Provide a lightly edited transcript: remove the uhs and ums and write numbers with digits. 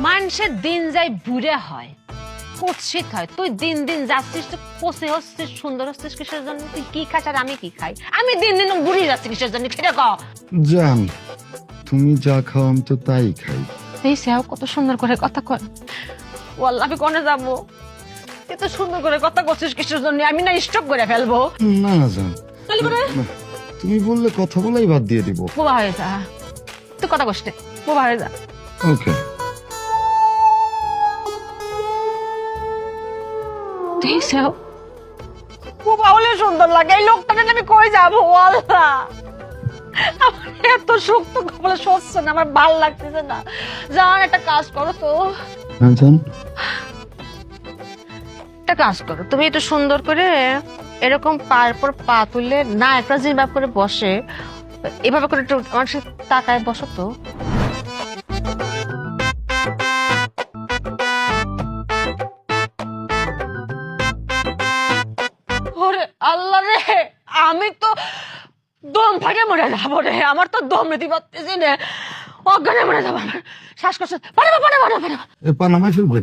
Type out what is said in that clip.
মানুষের দিন যাই বুড়ে হয়, কুৎসিত হয়। তুই দিন দিন যাচ্ছিস, তো পচে হচ্ছিস, সুন্দর হচ্ছিস কিসের জন্য? তুই কি খাস আর আমি কি খাই? আমি দিন দিন বুড়ি যাচ্ছি কিসের জন্য? ফিরে ক। জান, তুমি যা খাও আমি তো তাই খাই। এই সেও কত সুন্দর করে কথা কয়। ওয়াল্লাহ আমি কোনে যাবো? এত সুন্দর করে কথা করছিস কিসের জন্য? আমি না স্টপ করে ফেলবো। না না জান, তাহলে করে না, তুমি বললে কথা বলাই বাদ দিয়ে দিব। বোবা হয়ে যা, তুই কথা কষ্ট বোবা হয়ে যা। ওকে। এই সেও বোবা হলে সুন্দর লাগে। এই লোকটাকে আমি কই যাবো? ওয়াল্লাহ আমার এত শক্ত কপালে সচ্ছে না, আমার ভাল লাগতেছে না। জান একটা কাজ করো তো, হ্যাঁ জান। একটা কাজ করো, তুমি একটু সুন্দর করে এরকম পায়ের পর পা তুললে না, একটা যেভাবে করে বসে এভাবে করে একটু আমার সাথে তাকায় বসো তো। ওরে আল্লাহ রে, আমি তো দম ফাটে মরে যাবো রে। আমার তো দম নিতে পারতেছি না, অজ্ঞানে মরে যাবো। আমার শ্বাসকষ্ট। এ পানামাই ফেলবে।